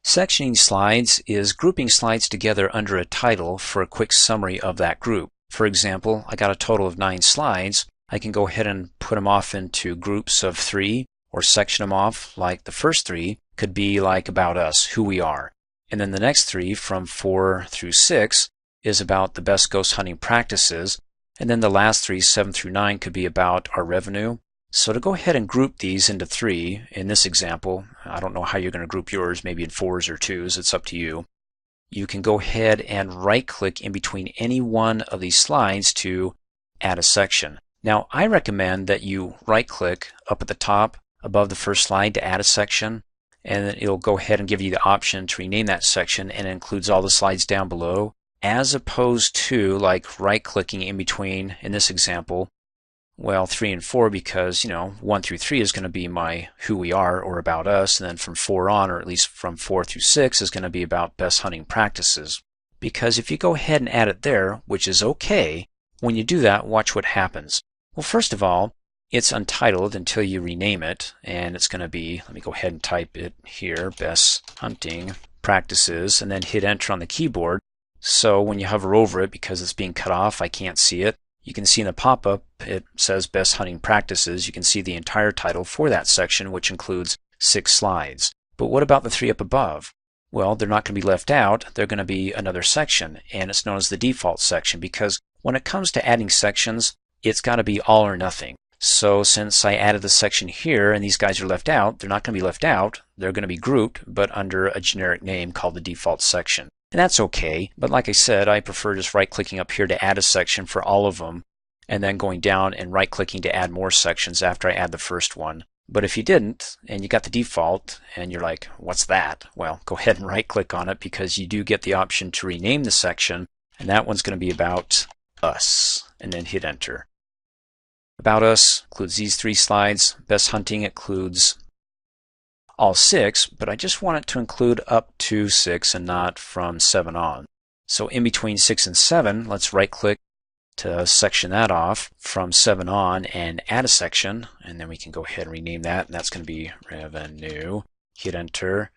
Sectioning slides is grouping slides together under a title for a quick summary of that group. For example, I got a total of 9 slides. I can go ahead and put them off into groups of 3 or section them off, like the first 3 could be like about us, who we are. And then the next 3 from 4 through 6 is about the best ghost hunting practices. And then the last 3, 7 through 9, could be about our revenue. So to go ahead and group these into 3, in this example, I don't know how you're going to group yours, maybe in 4s or 2s, it's up to you. You can go ahead and right-click in between any one of these slides to add a section. Now, I recommend that you right-click up at the top above the first slide to add a section, and then it'll go ahead and give you the option to rename that section, and it includes all the slides down below, as opposed to like right-clicking in between, in this example, well, 3 and 4, because 1 through 3 is going to be my who we are or about us, and then from 4 on, or at least from 4 through 6, is going to be about best hunting practices. Because if you go ahead and add it there, which is okay, when you do that, watch what happens. Well, first of all, it's untitled until you rename it, and it's going to be, let me go ahead and type it here, best hunting practices, and then hit enter on the keyboard. So when you hover over it, because it's being cut off, I can't see it. You can see in the pop-up it says Best Hunting Practices. You can see the entire title for that section, which includes 6 slides. But what about the 3 up above? Well, they're not going to be left out. They're going to be another section, and it's known as the default section, because when it comes to adding sections, it's got to be all or nothing. So since I added the section here and these guys are left out, they're not going to be left out. They're going to be grouped, but under a generic name called the default section. And that's okay, but like I said, I prefer just right-clicking up here to add a section for all of them, and then going down and right-clicking to add more sections after I add the first one. But if you didn't, and you got the default, and you're like, what's that? Well, go ahead and right-click on it, because you do get the option to rename the section, and that one's going to be about us, and then hit enter. About us includes these 3 slides. Best hunting includes all 6, but I just want it to include up to 6 and not from 7 on. So in between 6 and 7, let's right-click to section that off from 7 on and add a section, and then we can go ahead and rename that, and that's going to be revenue. Hit enter.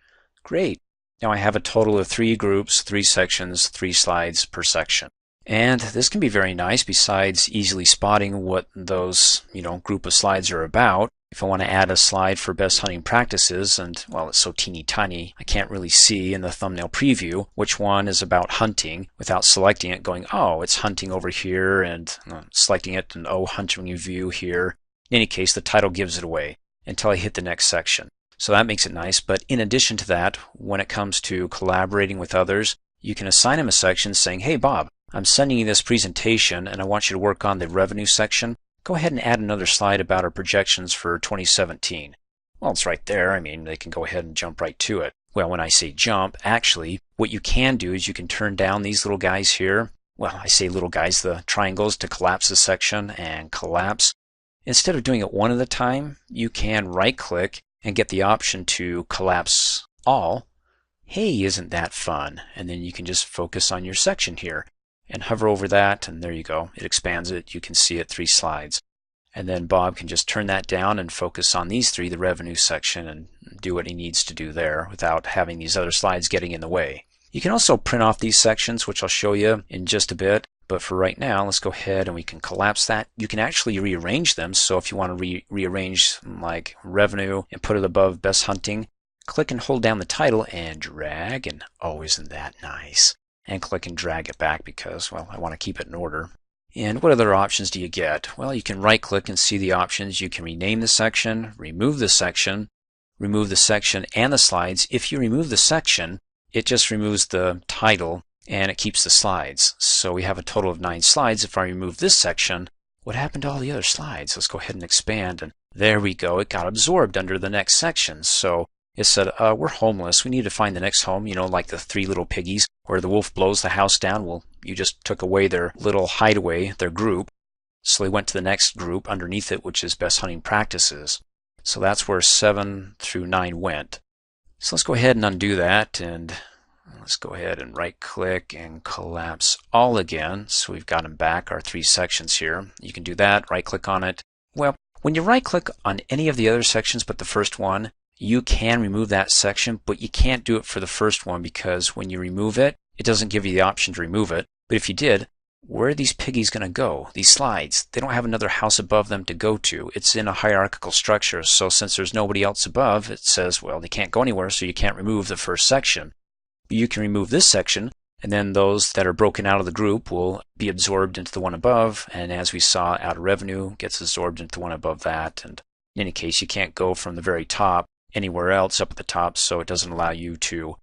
Great. Now I have a total of 3 groups, 3 sections, 3 slides per section. And this can be very nice, besides easily spotting what those group of slides are about. If I want to add a slide for best hunting practices, and well, it's so teeny tiny, I can't really see in the thumbnail preview which one is about hunting without selecting it, going, oh, it's hunting over here, and selecting it, and oh, hunting view here. In any case, the title gives it away until I hit the next section. So that makes it nice, but in addition to that, when it comes to collaborating with others, you can assign them a section saying, hey Bob, I'm sending you this presentation and I want you to work on the revenue section. Go ahead and add another slide about our projections for 2017. Well, it's right there. I mean, they can go ahead and jump right to it. Well, when I say jump, actually, what you can do is you can turn down these little guys here. Well, I say little guys, the triangles, to collapse the section and collapse. Instead of doing it one at a time, you can right-click and get the option to collapse all. Hey, isn't that fun? And then you can just focus on your section here and hover over that, and there you go. It expands it. You can see it 3 slides. And then Bob can just turn that down and focus on these 3, the revenue section, and do what he needs to do there without having these other slides getting in the way. You can also print off these sections, which I'll show you in just a bit. But for right now, let's go ahead and we can collapse that. You can actually rearrange them. So if you want to rearrange like revenue and put it above best hunting, click and hold down the title and drag, and oh, isn't that nice? And click and drag it back because, well, I want to keep it in order. And what other options do you get? Well, you can right-click and see the options. You can rename the section, remove the section and the slides. If you remove the section, it just removes the title and it keeps the slides. So we have a total of 9 slides. If I remove this section, what happened to all the other slides? Let's go ahead and expand, and there we go. It got absorbed under the next section. So it said, we're homeless. We need to find the next home, like the 3 little piggies where the wolf blows the house down. Well, you just took away their little hideaway, their group. So they went to the next group underneath it, which is Best Hunting Practices. So that's where 7 through 9 went. So let's go ahead and undo that, and let's go ahead and right-click and collapse all again. So we've got them back, our 3 sections here. You can do that, right-click on it. Well, when you right-click on any of the other sections but the first one, you can remove that section, but you can't do it for the first one because when you remove it, it doesn't give you the option to remove it. But if you did, where are these piggies going to go? These slides, they don't have another house above them to go to. It's in a hierarchical structure, so since there's nobody else above, it says, well, they can't go anywhere, so you can't remove the first section. But you can remove this section, and then those that are broken out of the group will be absorbed into the one above, and as we saw, out of revenue gets absorbed into the one above that. And in any case, you can't go from the very top anywhere else up at the top, so it doesn't allow you to,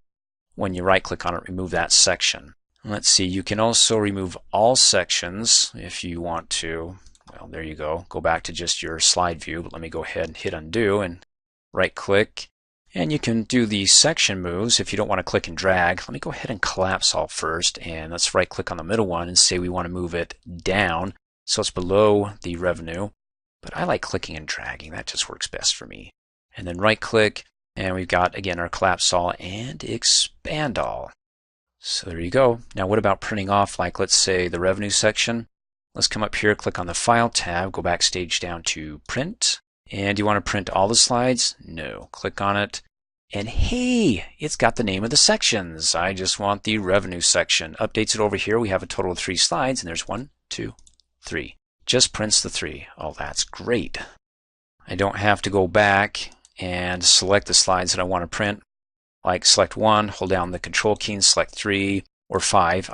when you right-click on it, remove that section. Let's see, you can also remove all sections if you want to. Well, there you go. Go back to just your slide view, but let me go ahead and hit undo and right-click. And you can do the section moves if you don't want to click and drag. Let me go ahead and collapse all first, and let's right-click on the middle one and say we want to move it down so it's below the revenue. But I like clicking and dragging. That just works best for me. And then right-click, and we've got, again, our collapse all and expand all. So there you go. Now what about printing off, like let's say the revenue section? Let's come up here, click on the File tab, go backstage down to Print. And do you want to print all the slides? No. Click on it. And hey, it's got the name of the sections. I just want the revenue section. Updates it over here. We have a total of 3 slides, and there's 1, 2, 3. Just prints the 3. Oh, that's great. I don't have to go back and select the slides that I want to print. Like select 1, hold down the control key and select 3 or 5.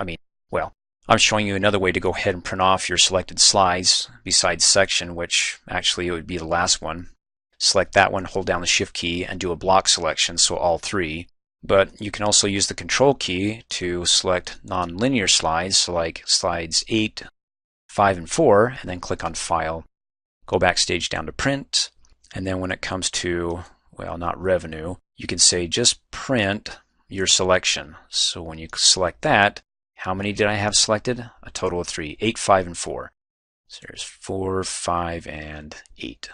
I'm showing you another way to go ahead and print off your selected slides besides section, which actually it would be the last one. Select that one, hold down the shift key and do a block selection, so all 3. But you can also use the control key to select non-linear slides, so like slides 8, 5, and 4, and then click on File. Go backstage down to Print, and then when it comes to, well, not revenue, you can say just print your selection. So when you select that, how many did I have selected? A total of 3, 8, 5, and 4. So there's 4, 5, and 8.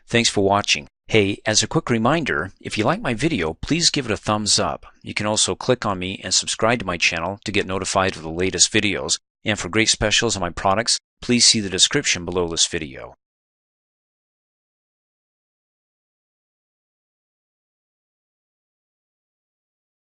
Thanks for watching. Hey, as a quick reminder, if you like my video, please give it a thumbs up. You can also click on me and subscribe to my channel to get notified of the latest videos. And for great specials on my products, please see the description below this video.